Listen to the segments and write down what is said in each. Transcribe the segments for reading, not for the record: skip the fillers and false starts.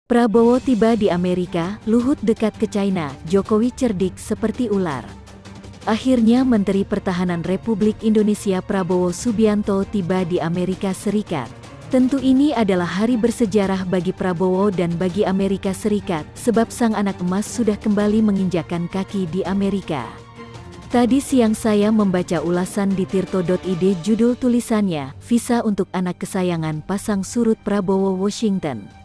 Prabowo tiba di Amerika, Luhut dekat ke China, Jokowi cerdik seperti ular. Akhirnya Menteri Pertahanan Republik Indonesia Prabowo Subianto tiba di Amerika Serikat. Tentu ini adalah hari bersejarah bagi Prabowo dan bagi Amerika Serikat, sebab sang anak emas sudah kembali menginjakkan kaki di Amerika. Tadi siang saya membaca ulasan di tirto.id, judul tulisannya, "Visa untuk anak kesayangan pasang surut Prabowo Washington."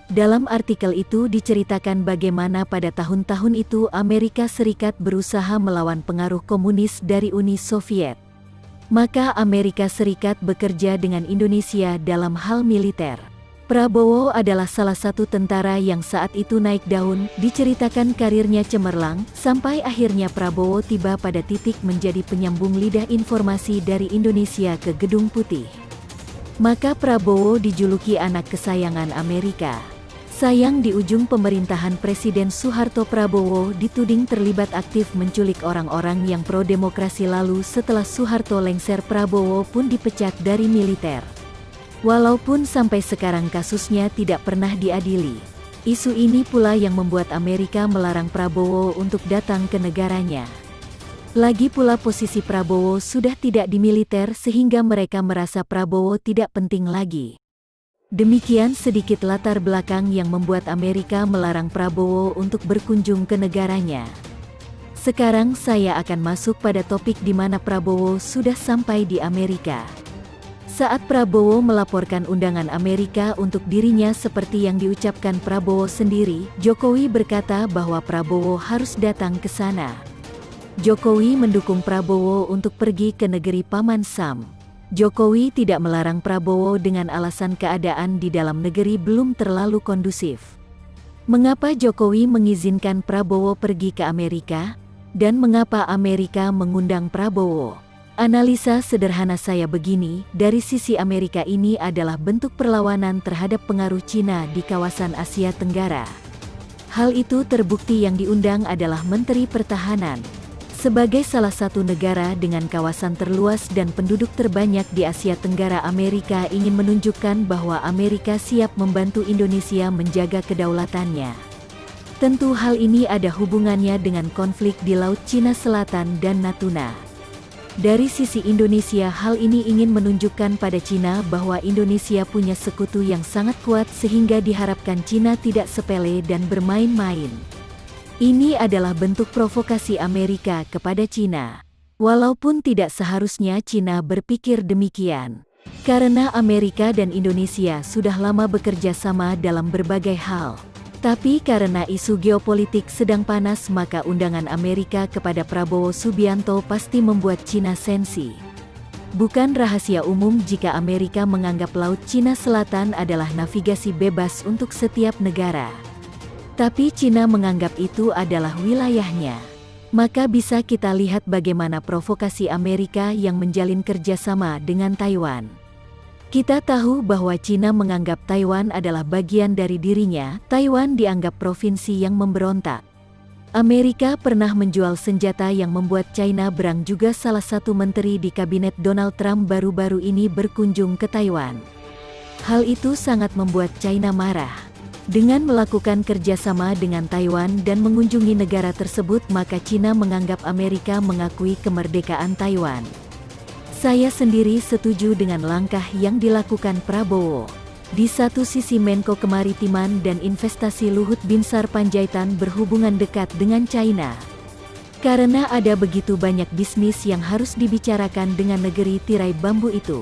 Dalam artikel itu diceritakan bagaimana pada tahun-tahun itu Amerika Serikat berusaha melawan pengaruh komunis dari Uni Soviet. Maka Amerika Serikat bekerja dengan Indonesia dalam hal militer. Prabowo adalah salah satu tentara yang saat itu naik daun, diceritakan karirnya cemerlang, sampai akhirnya Prabowo tiba pada titik menjadi penyambung lidah informasi dari Indonesia ke Gedung Putih. Maka Prabowo dijuluki anak kesayangan Amerika. Sayang di ujung pemerintahan Presiden Soeharto, Prabowo dituding terlibat aktif menculik orang-orang yang pro-demokrasi, lalu setelah Soeharto lengser Prabowo pun dipecat dari militer. Walaupun sampai sekarang kasusnya tidak pernah diadili. Isu ini pula yang membuat Amerika melarang Prabowo untuk datang ke negaranya. Lagi pula posisi Prabowo sudah tidak di militer sehingga mereka merasa Prabowo tidak penting lagi. Demikian sedikit latar belakang yang membuat Amerika melarang Prabowo untuk berkunjung ke negaranya. Sekarang saya akan masuk pada topik di mana Prabowo sudah sampai di Amerika. Saat Prabowo melaporkan undangan Amerika untuk dirinya seperti yang diucapkan Prabowo sendiri, Jokowi berkata bahwa Prabowo harus datang ke sana. Jokowi mendukung Prabowo untuk pergi ke negeri Paman Sam. Jokowi tidak melarang Prabowo dengan alasan keadaan di dalam negeri belum terlalu kondusif. Mengapa Jokowi mengizinkan Prabowo pergi ke Amerika? Dan mengapa Amerika mengundang Prabowo? Analisa sederhana saya begini, dari sisi Amerika ini adalah bentuk perlawanan terhadap pengaruh Cina di kawasan Asia Tenggara. Hal itu terbukti yang diundang adalah Menteri Pertahanan. Sebagai salah satu negara dengan kawasan terluas dan penduduk terbanyak di Asia Tenggara, Amerika ingin menunjukkan bahwa Amerika siap membantu Indonesia menjaga kedaulatannya. Tentu hal ini ada hubungannya dengan konflik di Laut Cina Selatan dan Natuna. Dari sisi Indonesia, hal ini ingin menunjukkan pada Cina bahwa Indonesia punya sekutu yang sangat kuat sehingga diharapkan Cina tidak sepele dan bermain-main. Ini adalah bentuk provokasi Amerika kepada Cina. Walaupun tidak seharusnya Cina berpikir demikian. Karena Amerika dan Indonesia sudah lama bekerja sama dalam berbagai hal. Tapi karena isu geopolitik sedang panas, maka undangan Amerika kepada Prabowo Subianto pasti membuat Cina sensi. Bukan rahasia umum jika Amerika menganggap Laut Cina Selatan adalah navigasi bebas untuk setiap negara. Tapi Cina menganggap itu adalah wilayahnya. Maka bisa kita lihat bagaimana provokasi Amerika yang menjalin kerjasama dengan Taiwan. Kita tahu bahwa Cina menganggap Taiwan adalah bagian dari dirinya. Taiwan dianggap provinsi yang memberontak. Amerika pernah menjual senjata yang membuat China berang. Juga salah satu menteri di kabinet Donald Trump baru-baru ini berkunjung ke Taiwan. Hal itu sangat membuat China marah. Dengan melakukan kerjasama dengan Taiwan dan mengunjungi negara tersebut, maka Cina menganggap Amerika mengakui kemerdekaan Taiwan. Saya sendiri setuju dengan langkah yang dilakukan Prabowo. Di satu sisi Menko Kemaritiman dan Investasi Luhut Binsar Panjaitan berhubungan dekat dengan China. Karena ada begitu banyak bisnis yang harus dibicarakan dengan negeri tirai bambu itu.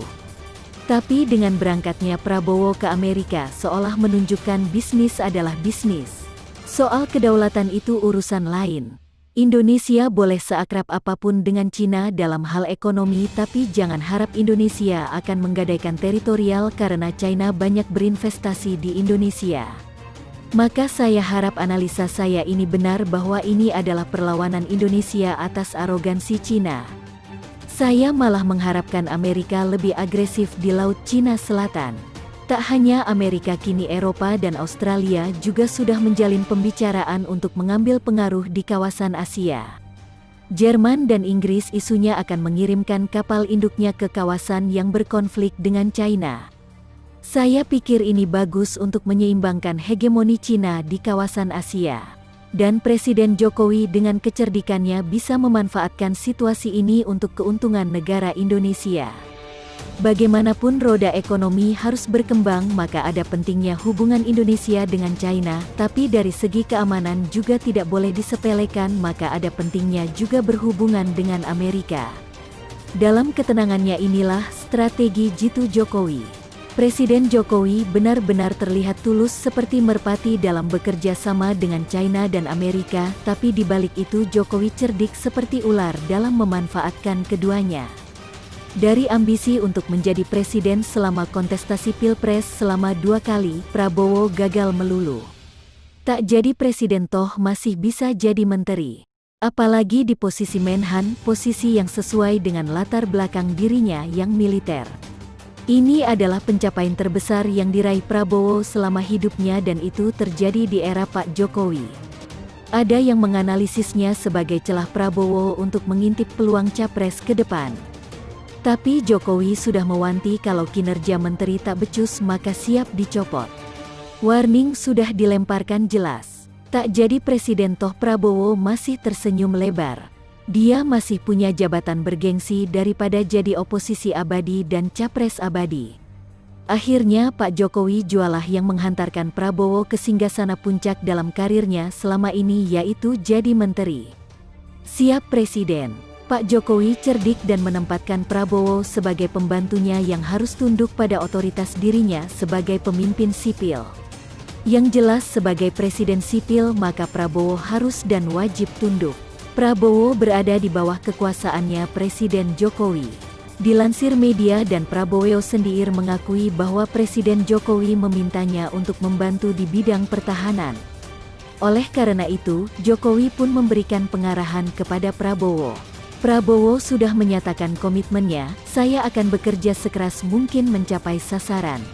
Tapi dengan berangkatnya Prabowo ke Amerika seolah menunjukkan bisnis adalah bisnis. Soal kedaulatan itu urusan lain. Indonesia boleh seakrab apapun dengan Cina dalam hal ekonomi, tapi jangan harap Indonesia akan menggadaikan teritorial karena China banyak berinvestasi di Indonesia. Maka saya harap analisa saya ini benar bahwa ini adalah perlawanan Indonesia atas arogansi Cina. Saya malah mengharapkan Amerika lebih agresif di Laut Cina Selatan. Tak hanya Amerika, kini Eropa dan Australia juga sudah menjalin pembicaraan untuk mengambil pengaruh di kawasan Asia. Jerman dan Inggris isunya akan mengirimkan kapal induknya ke kawasan yang berkonflik dengan China. Saya pikir ini bagus untuk menyeimbangkan hegemoni Cina di kawasan Asia. Dan Presiden Jokowi dengan kecerdikannya bisa memanfaatkan situasi ini untuk keuntungan negara Indonesia. Bagaimanapun roda ekonomi harus berkembang, maka ada pentingnya hubungan Indonesia dengan China, tapi dari segi keamanan juga tidak boleh disepelekan, maka ada pentingnya juga berhubungan dengan Amerika. Dalam ketenangannya inilah strategi jitu Jokowi. Presiden Jokowi benar-benar terlihat tulus seperti merpati dalam bekerja sama dengan China dan Amerika, tapi di balik itu Jokowi cerdik seperti ular dalam memanfaatkan keduanya. Dari ambisi untuk menjadi presiden selama kontestasi Pilpres selama 2 kali, Prabowo gagal melulu. Tak jadi presiden toh masih bisa jadi menteri. Apalagi di posisi Menhan, posisi yang sesuai dengan latar belakang dirinya yang militer. Ini adalah pencapaian terbesar yang diraih Prabowo selama hidupnya dan itu terjadi di era Pak Jokowi. Ada yang menganalisisnya sebagai celah Prabowo untuk mengintip peluang capres ke depan. Tapi Jokowi sudah mewanti kalau kinerja menteri tak becus maka siap dicopot. Warning sudah dilemparkan jelas. Tak jadi presiden toh Prabowo masih tersenyum lebar. Dia masih punya jabatan bergengsi daripada jadi oposisi abadi dan capres abadi. Akhirnya Pak Jokowi jualah yang menghantarkan Prabowo ke singgasana puncak dalam karirnya selama ini, yaitu jadi menteri. Siap presiden. Pak Jokowi cerdik dan menempatkan Prabowo sebagai pembantunya yang harus tunduk pada otoritas dirinya sebagai pemimpin sipil. Yang jelas sebagai presiden sipil maka Prabowo harus dan wajib tunduk. Prabowo berada di bawah kekuasaannya Presiden Jokowi. Dilansir media dan Prabowo sendiri mengakui bahwa Presiden Jokowi memintanya untuk membantu di bidang pertahanan. Oleh karena itu, Jokowi pun memberikan pengarahan kepada Prabowo. Prabowo sudah menyatakan komitmennya, saya akan bekerja sekeras mungkin mencapai sasaran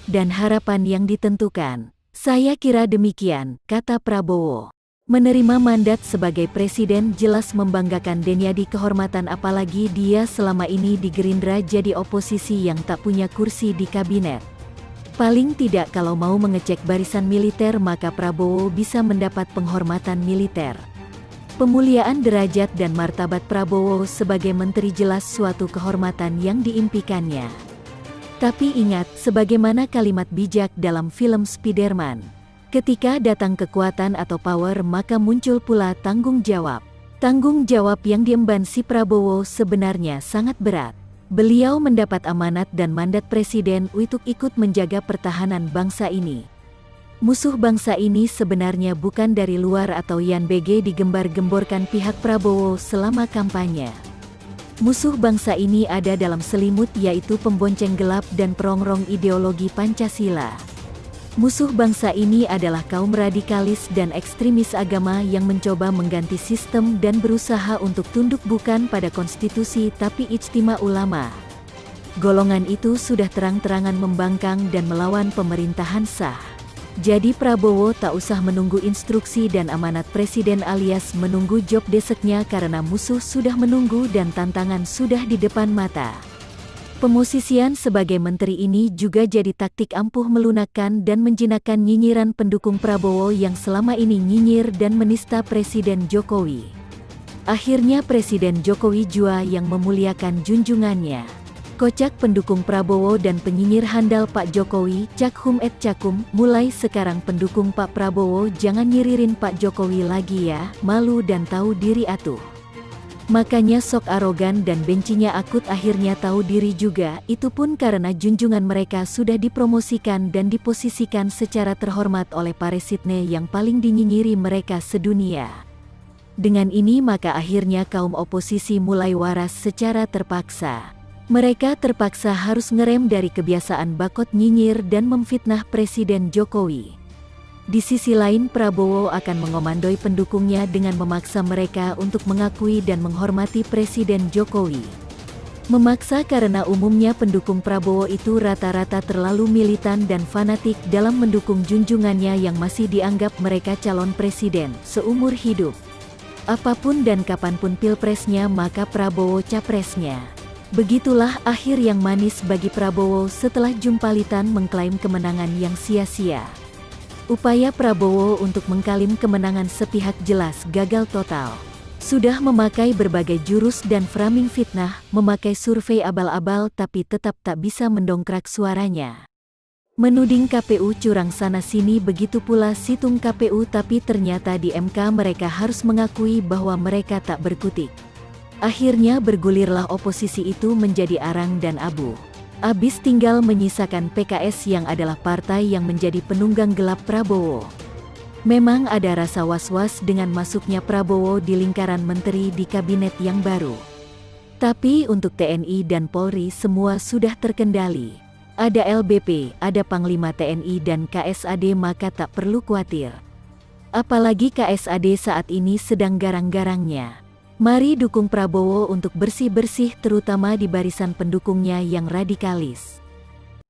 dan harapan yang ditentukan. Saya kira demikian, kata Prabowo. Menerima mandat sebagai presiden jelas membanggakan dan jadi kehormatan, apalagi dia selama ini di Gerindra jadi oposisi yang tak punya kursi di kabinet. Paling tidak kalau mau mengecek barisan militer maka Prabowo bisa mendapat penghormatan militer. Pemuliaan derajat dan martabat Prabowo sebagai menteri jelas suatu kehormatan yang diimpikannya. Tapi ingat, sebagaimana kalimat bijak dalam film Spiderman, ketika datang kekuatan atau power maka muncul pula tanggung jawab. Tanggung jawab yang diemban si Prabowo sebenarnya sangat berat. Beliau mendapat amanat dan mandat presiden untuk ikut menjaga pertahanan bangsa ini. Musuh bangsa ini sebenarnya bukan dari luar atau yang BG digembar-gemborkan pihak Prabowo selama kampanye. Musuh bangsa ini ada dalam selimut, yaitu pembonceng gelap dan perongrong ideologi Pancasila. Musuh bangsa ini adalah kaum radikalis dan ekstremis agama yang mencoba mengganti sistem dan berusaha untuk tunduk bukan pada konstitusi tapi ijtima ulama. Golongan itu sudah terang-terangan membangkang dan melawan pemerintahan sah. Jadi Prabowo tak usah menunggu instruksi dan amanat presiden alias menunggu job deseknya karena musuh sudah menunggu dan tantangan sudah di depan mata. Pemosisian sebagai menteri ini juga jadi taktik ampuh melunakkan dan menjinakkan nyinyiran pendukung Prabowo yang selama ini nyinyir dan menista Presiden Jokowi. Akhirnya Presiden Jokowi jua yang memuliakan junjungannya. Kocak pendukung Prabowo dan penyinyir handal Pak Jokowi, cakhum et cakum, mulai sekarang pendukung Pak Prabowo jangan nyiririn Pak Jokowi lagi ya, malu dan tahu diri atuh. Makanya sok arogan dan bencinya akut akhirnya tahu diri juga, itu pun karena junjungan mereka sudah dipromosikan dan diposisikan secara terhormat oleh Paresitne yang paling dinyinyiri mereka sedunia. Dengan ini maka akhirnya kaum oposisi mulai waras secara terpaksa. Mereka terpaksa harus ngerem dari kebiasaan bakot nyinyir dan memfitnah Presiden Jokowi. Di sisi lain Prabowo akan mengomandoi pendukungnya dengan memaksa mereka untuk mengakui dan menghormati Presiden Jokowi. Memaksa karena umumnya pendukung Prabowo itu rata-rata terlalu militan dan fanatik dalam mendukung junjungannya yang masih dianggap mereka calon presiden seumur hidup. Apapun dan kapanpun pilpresnya maka Prabowo capresnya. Begitulah akhir yang manis bagi Prabowo setelah Jumpalitan mengklaim kemenangan yang sia-sia. Upaya Prabowo untuk mengklaim kemenangan sepihak jelas gagal total. Sudah memakai berbagai jurus dan framing fitnah, memakai survei abal-abal tapi tetap tak bisa mendongkrak suaranya. Menuding KPU curang sana-sini, begitu pula situng KPU, tapi ternyata di MK mereka harus mengakui bahwa mereka tak berkutik. Akhirnya bergulirlah oposisi itu menjadi arang dan abu. Abis tinggal menyisakan PKS yang adalah partai yang menjadi penunggang gelap Prabowo. Memang ada rasa was-was dengan masuknya Prabowo di lingkaran menteri di kabinet yang baru. Tapi untuk TNI dan Polri semua sudah terkendali. Ada LBP, ada Panglima TNI dan KSAD, maka tak perlu khawatir. Apalagi KSAD saat ini sedang garang-garangnya. Mari dukung Prabowo untuk bersih-bersih, terutama di barisan pendukungnya yang radikalis.